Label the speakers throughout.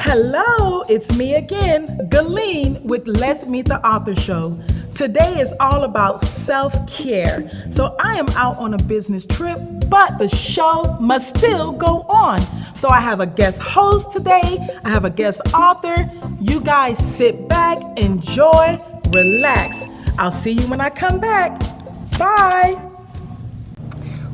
Speaker 1: Hello, it's me again, Galene with Let's Meet the Author Show. Today is all about self-care. So I am out on a business trip, but the show must still go on. So I have a guest host today. I have a guest author. You guys sit back, enjoy, relax. I'll see you when I come back. Bye.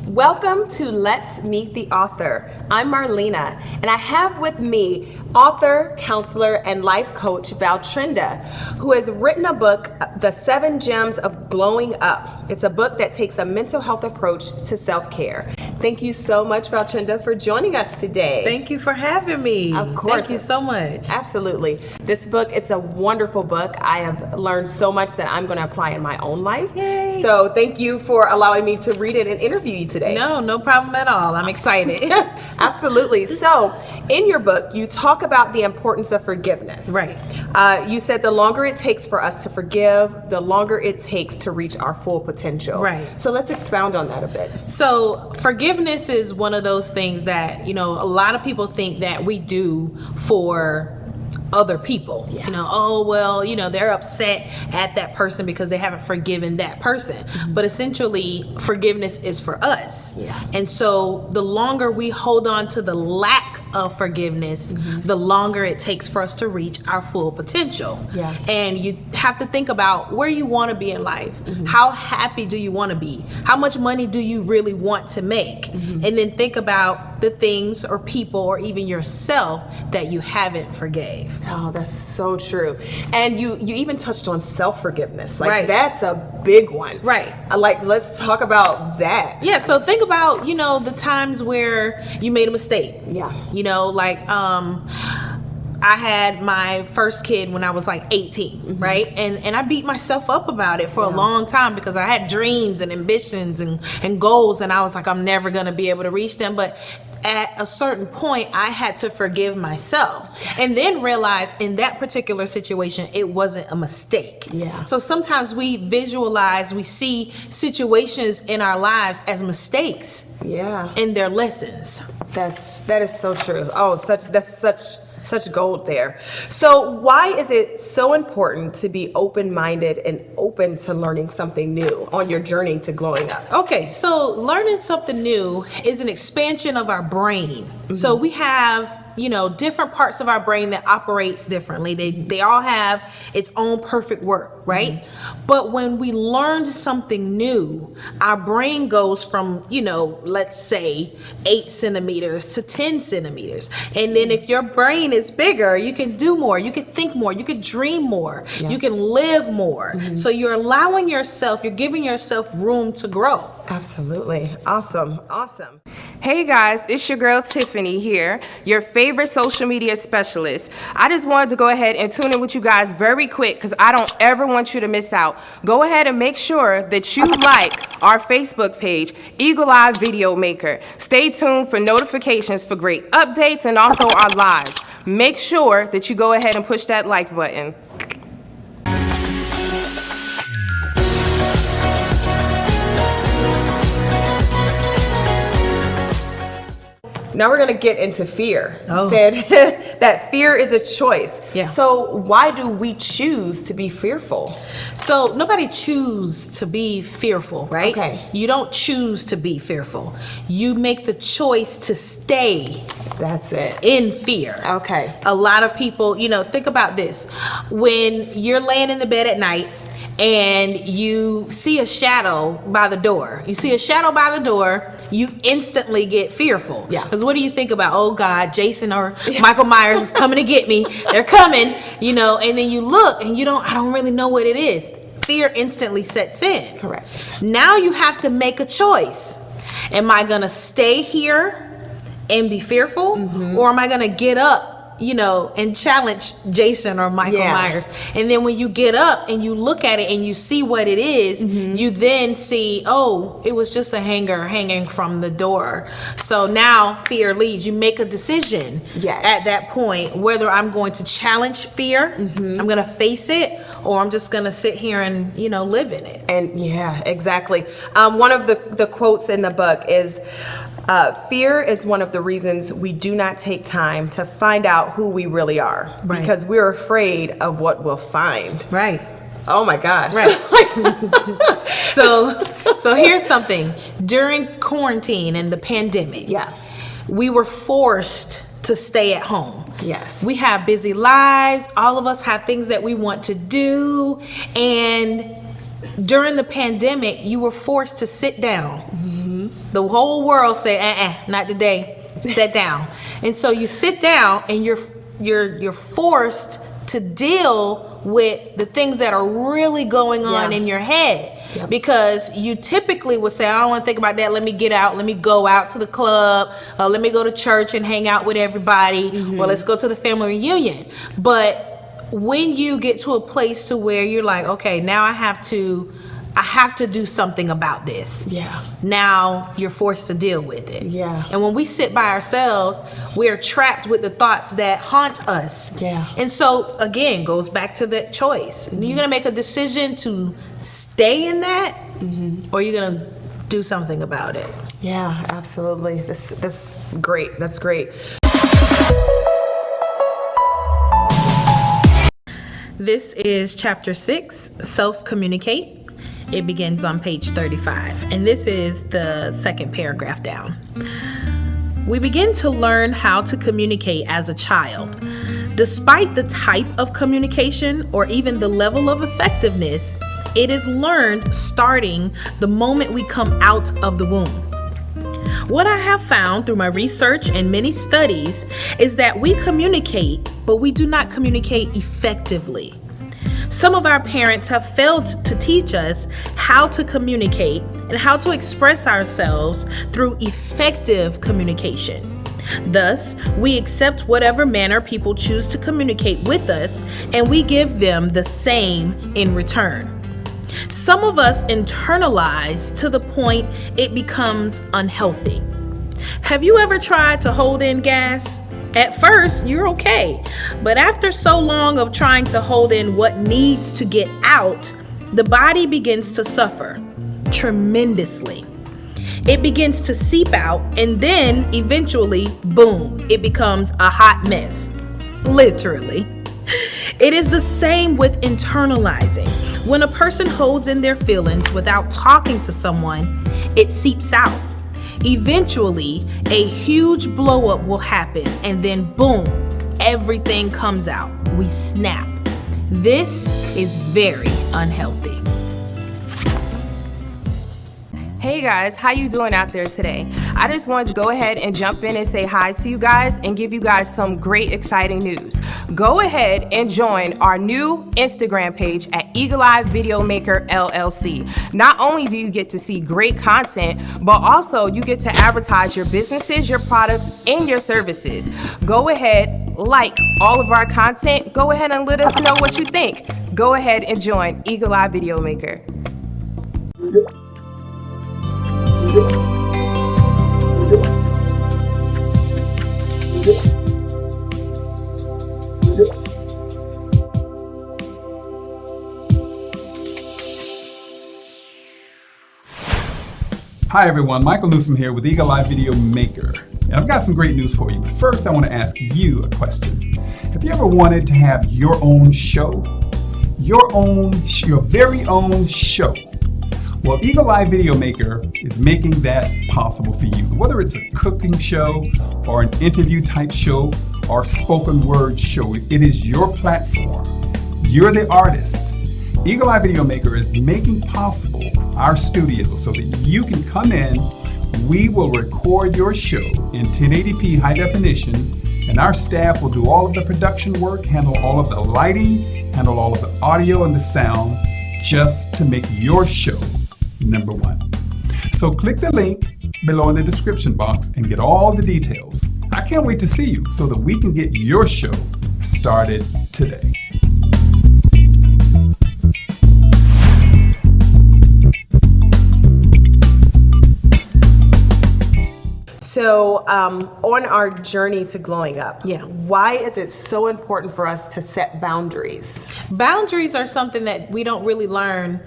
Speaker 2: Welcome to Let's Meet the Author. I'm Marlena, and I have with me author, counselor, and life coach ValTrenda, who has written a book, The 7 Gems of Glowing Up. It's a book that takes a mental health approach to self-care. Thank you so much, ValTrenda, for joining us today.
Speaker 3: Thank you for having me.
Speaker 2: Of course.
Speaker 3: Thank you so much.
Speaker 2: Absolutely. This book, it's a wonderful book. I have learned so much that I'm going to apply in my own life.
Speaker 3: Yay.
Speaker 2: So thank you for allowing me to read it and interview you today.
Speaker 3: No problem at all. I'm excited.
Speaker 2: Absolutely. So, in your book, you talk about the importance of forgiveness.
Speaker 3: Right.
Speaker 2: You said the longer it takes for us to forgive, the longer it takes to reach our full potential.
Speaker 3: Right.
Speaker 2: So let's expound on that a bit.
Speaker 3: So forgiveness is one of those things that, a lot of people think that we do for other people.
Speaker 2: Yeah.
Speaker 3: They're upset at that person because they haven't forgiven that person.
Speaker 2: Mm-hmm.
Speaker 3: But essentially, forgiveness is for us.
Speaker 2: Yeah.
Speaker 3: And so the longer we hold on to the lack of forgiveness,
Speaker 2: Mm-hmm.
Speaker 3: the longer it takes for us to reach our full potential.
Speaker 2: Yeah.
Speaker 3: And you have to think about where you want to be in life.
Speaker 2: Mm-hmm.
Speaker 3: How happy do you want to be? How much money do you really want to make?
Speaker 2: Mm-hmm.
Speaker 3: And then think about the things or people or even yourself that you haven't forgave.
Speaker 2: Oh, that's so true. And you even touched on self-forgiveness. Like,
Speaker 3: Right.
Speaker 2: that's a big one.
Speaker 3: Right.
Speaker 2: Let's talk about that.
Speaker 3: Yeah, so think about, the times where you made a mistake.
Speaker 2: Yeah.
Speaker 3: I had my first kid when I was like 18,
Speaker 2: Mm-hmm.
Speaker 3: right? And I beat myself up about it for a long time because I had dreams and ambitions and goals, and I was like, I'm never gonna be able to reach them. But at a certain point, I had to forgive myself and then realize in that particular situation, it wasn't a mistake.
Speaker 2: Yeah.
Speaker 3: So sometimes we see situations in our lives as mistakes
Speaker 2: Yeah.
Speaker 3: and they're lessons.
Speaker 2: That is so true. Oh, that's such gold there. So why is it so important to be open-minded and open to learning something new on your journey to glowing up?
Speaker 3: Okay, so learning something new is an expansion of our brain. So we have, different parts of our brain that operates differently. They all have its own perfect work, right? But when we learn something new, our brain goes from, let's say 8 centimeters to 10 centimeters. And then if your brain is bigger, you can do more, you can think more, you can dream more, you can live more. So you're giving yourself room to grow.
Speaker 2: Absolutely. Awesome.
Speaker 4: Hey guys, it's your girl Tiffany here, your favorite social media specialist. I just wanted to go ahead and tune in with you guys very quick because I don't ever want you to miss out. Go ahead and make sure that you like our Facebook page, Eagle-EyeVideomaker. Stay tuned for notifications for great updates and also our lives. Make sure that you go ahead and push that like button.
Speaker 2: Now we're going to get into fear.
Speaker 3: Oh.
Speaker 2: You said that fear is a choice.
Speaker 3: Yeah.
Speaker 2: So why do we choose to be fearful?
Speaker 3: So nobody chooses to be fearful, right?
Speaker 2: Okay.
Speaker 3: You don't choose to be fearful. You make the choice to stay
Speaker 2: That's it.
Speaker 3: in fear.
Speaker 2: Okay.
Speaker 3: A lot of people, think about this. When you're laying in the bed at night and you see a shadow by the door, you instantly get fearful.
Speaker 2: Yeah.
Speaker 3: Because what do you think about? Oh God, Jason or Michael Myers is coming to get me. They're coming, and then you look and I don't really know what it is. Fear instantly sets in.
Speaker 2: Correct.
Speaker 3: Now you have to make a choice. Am I gonna stay here and be fearful, or am I gonna get up, and challenge Jason or Michael Myers? And then when you get up and you look at it and you see what it is, you then see, oh, it was just a hanger hanging from the door. So now fear leaves. You make a decision at that point whether I'm going to challenge fear, I'm going to face it, or I'm just going to sit here and, live in it.
Speaker 2: And yeah, exactly. One of the quotes in the book is, Fear is one of the reasons we do not take time to find out who we really are,
Speaker 3: Right.
Speaker 2: because we're afraid of what we'll find.
Speaker 3: Right.
Speaker 2: Oh my gosh.
Speaker 3: Right. So here's something. During quarantine and the pandemic,
Speaker 2: Yeah.
Speaker 3: we were forced to stay at home.
Speaker 2: Yes.
Speaker 3: We have busy lives. All of us have things that we want to do. And during the pandemic, you were forced to sit down.
Speaker 2: Mm-hmm.
Speaker 3: The whole world said, not today. Sit down. And so you sit down and you're forced to deal with the things that are really going on
Speaker 2: Yeah.
Speaker 3: in your head.
Speaker 2: Yep.
Speaker 3: Because you typically would say, I don't want to think about that. Let me get out. Let me go out to the club. Let me go to church and hang out with everybody. Well, let's go to the family reunion. But when you get to a place to where you're like, okay, now I have to do something about this.
Speaker 2: Yeah.
Speaker 3: Now you're forced to deal with it.
Speaker 2: Yeah.
Speaker 3: And when we sit by ourselves, we're trapped with the thoughts that haunt us.
Speaker 2: Yeah.
Speaker 3: And so again, goes back to that choice. You're gonna make a decision to stay in that, or you're gonna do something about it.
Speaker 2: Yeah, absolutely. That's great. That's great.
Speaker 3: This is chapter 6, Self-Communicate. It begins on page 35, and this is the second paragraph down. We begin to learn how to communicate as a child. Despite the type of communication or even the level of effectiveness, it is learned starting the moment we come out of the womb. What I have found through my research and many studies is that we communicate, but we do not communicate effectively. Some of our parents have failed to teach us how to communicate and how to express ourselves through effective communication. Thus, we accept whatever manner people choose to communicate with us, and we give them the same in return. Some of us internalize to the point it becomes unhealthy. Have you ever tried to hold in gas? At first, you're okay, but after so long of trying to hold in what needs to get out, the body begins to suffer tremendously. It begins to seep out, and then eventually, boom, it becomes a hot mess. Literally. It is the same with internalizing. When a person holds in their feelings without talking to someone, it seeps out. Eventually, a huge blow up will happen, and then boom, everything comes out. We snap. This is very unhealthy.
Speaker 4: Hey guys, how you doing out there today? I just wanted to go ahead and jump in and say hi to you guys and give you guys some great exciting news. Go ahead and join our new Instagram page at Eagle-EyeVideomaker LLC. Not only do you get to see great content, but also you get to advertise your businesses, your products, and your services. Go ahead, like all of our content. Go ahead and let us know what you think. Go ahead and join Eagle-Eye Videomaker.
Speaker 5: Hi everyone, Michael Newsom here with Eagle-Eye Video Maker. And I've got some great news for you, but first I want to ask you a question. Have you ever wanted to have your own show? Your very own show? Well, Eagle-Eye Video Maker is making that possible for you. Whether it's a cooking show or an interview type show or spoken word show, it is your platform. You're the artist. Eagle-Eye Video Maker is making possible our studio so that you can come in, we will record your show in 1080p high definition, and our staff will do all of the production work, handle all of the lighting, handle all of the audio and the sound, just to make your show number one. So click the link below in the description box and get all the details. I can't wait to see you so that we can get your show started today.
Speaker 2: So, on our journey to glowing up,
Speaker 3: Yeah.
Speaker 2: why is it so important for us to set boundaries?
Speaker 3: Boundaries are something that we don't really learn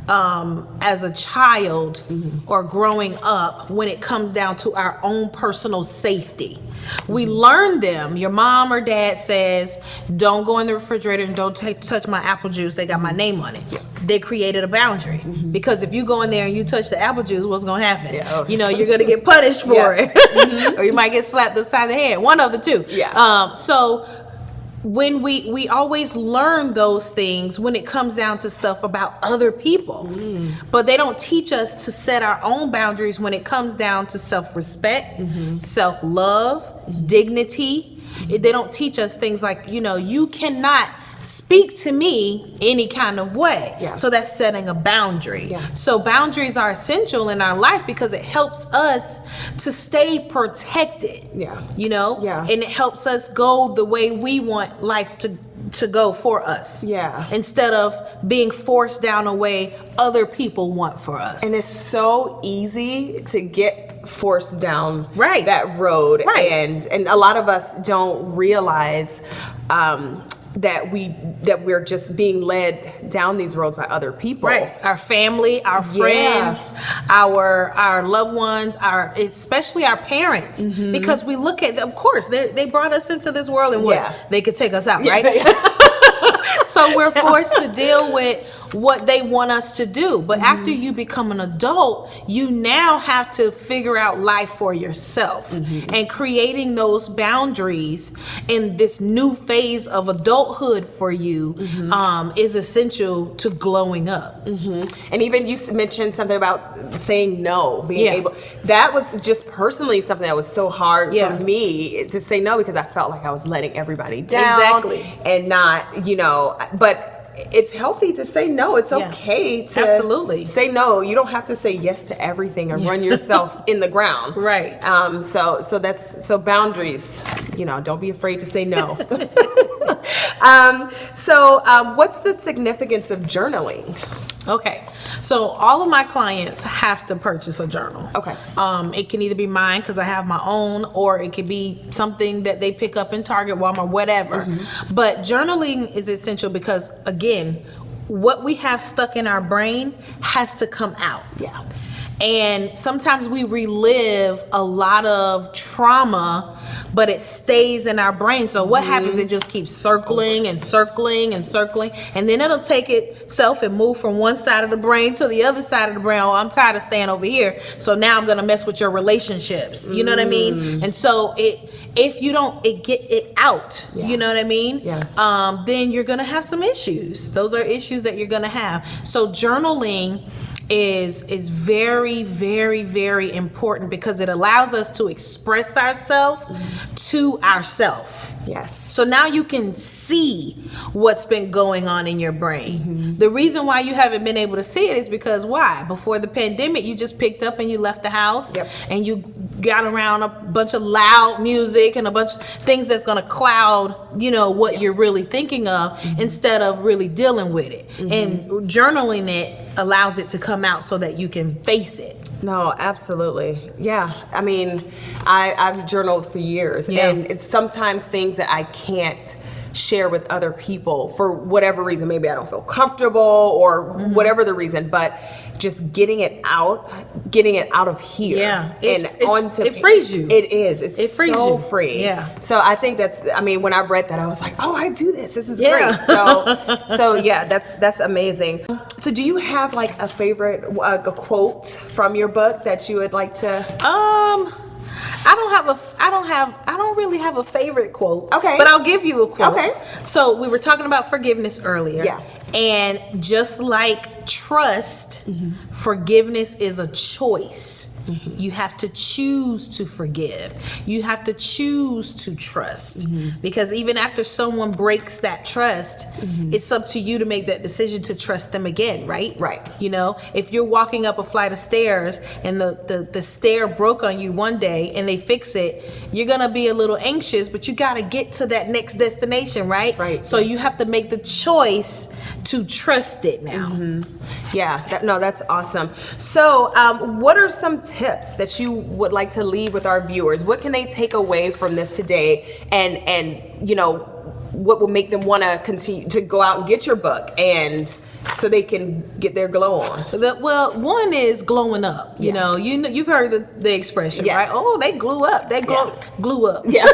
Speaker 3: as a child or growing up when it comes down to our own personal safety. We learn them. Your mom or dad says, don't go in the refrigerator and don't touch my apple juice. They got my name on it. They created a boundary. Because if you go in there and you touch the apple juice, what's going to happen? You know, you're going to get punished for it. Or you might get slapped upside the head. One of the two. So when we always learn those things when it comes down to stuff about other people, but they don't teach us to set our own boundaries when it comes down to self-respect, self-love, dignity. They don't teach us things like, you know, you cannot speak to me any kind of way. So that's setting a boundary. So boundaries are essential in our life because it helps us to stay protected. You know? And it helps us go the way we want life to go for us. Instead of being forced down a way other people want for us.
Speaker 2: And it's so easy to get forced down that road. And a lot of us don't realize that we're just being led down these roads by other people.
Speaker 3: Our family, our friends, our loved ones, especially our parents. Because we look at, of course, they brought us into this world and they could take us out, right? So we're forced to deal with what they want us to do. But after you become an adult, you now have to figure out life for yourself. And creating those boundaries in this new phase of adulthood for you is essential to glowing up.
Speaker 2: And even you mentioned something about saying no, being able. That was just personally something that was so hard for me to say no, because I felt like I was letting everybody down. And not, you know, but it's healthy to say no. It's okay to say no. You don't have to say yes to everything and run yourself in the ground. So boundaries, you know, don't be afraid to say no. What's the significance of journaling?
Speaker 3: So all of my clients have to purchase a journal. It can either be mine because I have my own, or it could be something that they pick up in Target, Walmart, whatever. But journaling is essential because, again, what we have stuck in our brain has to come out. And sometimes we relive a lot of trauma, but it stays in our brain. So what happens, it just keeps circling and circling and circling. And then it'll take itself and move from one side of the brain to the other side of the brain. Oh, I'm tired of staying over here. So now I'm going to mess with your relationships. You know what I mean? And so if you don't get it out, you know what I mean? Then you're going to have some issues. Those are issues that you're going to have. So journaling is very, very, very important because it allows us to express ourselves to ourselves. So now you can see what's been going on in your brain. The reason why you haven't been able to see it is because why? Before the pandemic, you just picked up and you left the house and you got around a bunch of loud music and a bunch of things that's going to cloud, you know, what you're really thinking of instead of really dealing with it. And journaling it allows it to come out so that you can face it.
Speaker 2: No, absolutely. I mean, I've journaled for years, and it's sometimes things that I can't share with other people for whatever reason. Maybe I don't feel comfortable or whatever the reason, but just getting it out of here.
Speaker 3: It frees you.
Speaker 2: It is. It frees so you. Free. So I think when I read that, I was like, oh, I do this. This is great. So yeah, that's amazing. So do you have like a favorite a quote from your book that you would like to?
Speaker 3: I don't really have a favorite quote. But I'll give you a quote. So we were talking about forgiveness earlier. And just like trust, forgiveness is a choice. You have to choose to forgive. You have to choose to trust. Because even after someone breaks that trust, it's up to you to make that decision to trust them again, right? You know, if you're walking up a flight of stairs and the stair broke on you one day and they fix it, you're going to be a little anxious, but you got to get to that next destination, right? So you have to make the choice to trust it now.
Speaker 2: That's awesome. So what are some tips that you would like to leave with our viewers? What can they take away from this today, and you know, what will make them want to continue to go out and get your book and so they can get their glow on?
Speaker 3: Well, one is glowing up. You know, you've heard the expression, right? Oh, they glue up. They glue up.
Speaker 2: Yeah.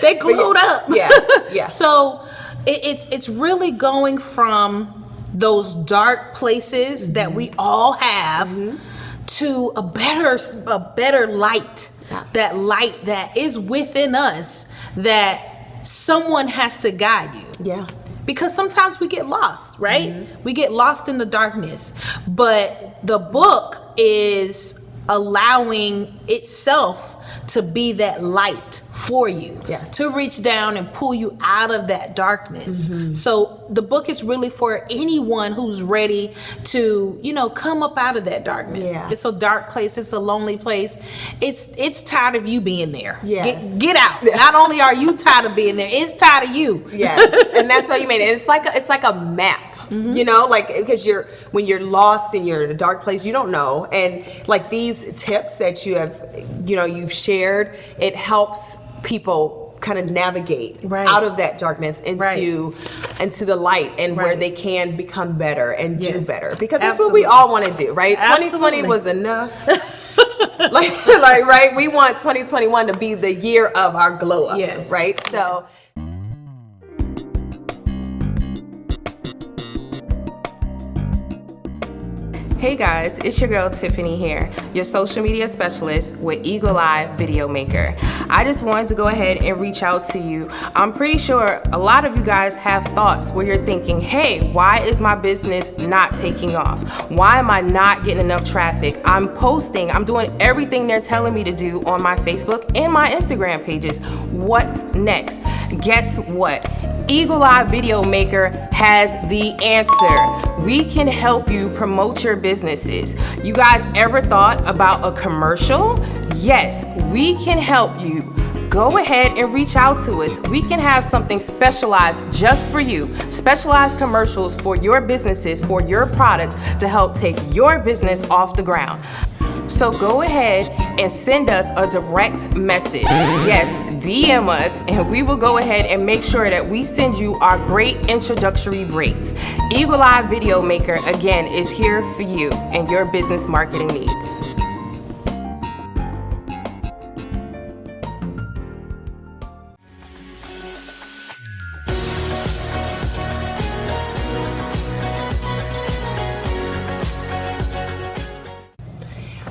Speaker 3: They glued up.
Speaker 2: Yeah. Yeah.
Speaker 3: So it's really going from those dark places that we all have to a better light.
Speaker 2: Yeah.
Speaker 3: That light that is within us that someone has to guide you.
Speaker 2: Yeah.
Speaker 3: Because sometimes we get lost, right? We get lost in the darkness. But the book is allowing itself to be that light for you, to reach down and pull you out of that darkness. So the book is really for anyone who's ready to, come up out of that darkness.
Speaker 2: Yeah.
Speaker 3: It's a dark place. It's a lonely place. It's tired of you being there.
Speaker 2: Yes.
Speaker 3: Get out. Not only are you tired of being there, it's tired of you.
Speaker 2: Yes, and that's why you made it. It's like a map. Because when you're lost and you're in a dark place, you don't know. And like these tips that you have, you've shared, it helps people kind of navigate out of that darkness into the light and where they can become better and do better. Because that's what we all want to do, right? 2020 was enough. Right? We want 2021 to be the year of our glow up, right? So.
Speaker 4: Hey guys, it's your girl Tiffany here, your social media specialist with Eagle-EyeVideomaker. I just wanted to go ahead and reach out to you. I'm pretty sure a lot of you guys have thoughts where you're thinking, hey, why is my business not taking off? Why am I not getting enough traffic? I'm posting, I'm doing everything they're telling me to do on my Facebook and my Instagram pages. What's next? Guess what? Eagle-EyeVideomaker has the answer. We can help you promote your businesses. You guys ever thought about a commercial? Yes, we can help you. Go ahead and reach out to us. We can have something specialized just for you. Specialized commercials for your businesses, for your products to help take your business off the ground. So go ahead and send us a direct message. Yes, DM us, and we will go ahead and make sure that we send you our great introductory rates. Eagle-EyeVideomaker, again, is here for you and your business marketing needs.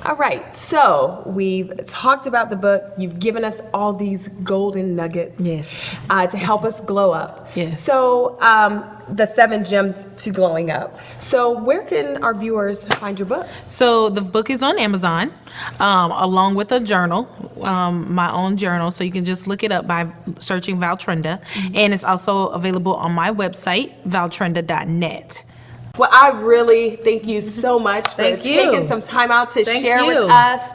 Speaker 2: All right, so we've talked about the book. You've given us all these golden nuggets to help us glow up.
Speaker 3: Yes.
Speaker 2: So the 7 gems to glowing up. So where can our viewers find your book?
Speaker 3: So the book is on Amazon, along with a journal, my own journal. So you can just look it up by searching ValTrenda. And it's also available on my website, ValTrenda.net.
Speaker 2: Well, I really thank you so much for taking some time out to share with us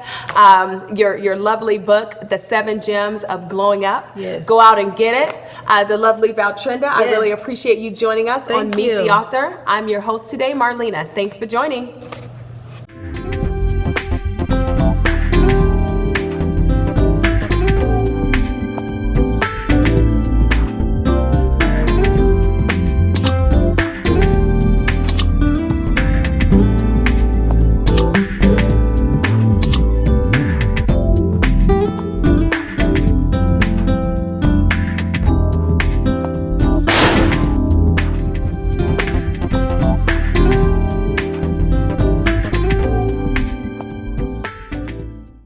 Speaker 2: your lovely book, The 7 Gems of Glowing Up.
Speaker 3: Yes.
Speaker 2: Go out and get it. The lovely ValTrenda, I really appreciate you joining us on Meet the Author. I'm your host today, Marlena. Thanks for joining.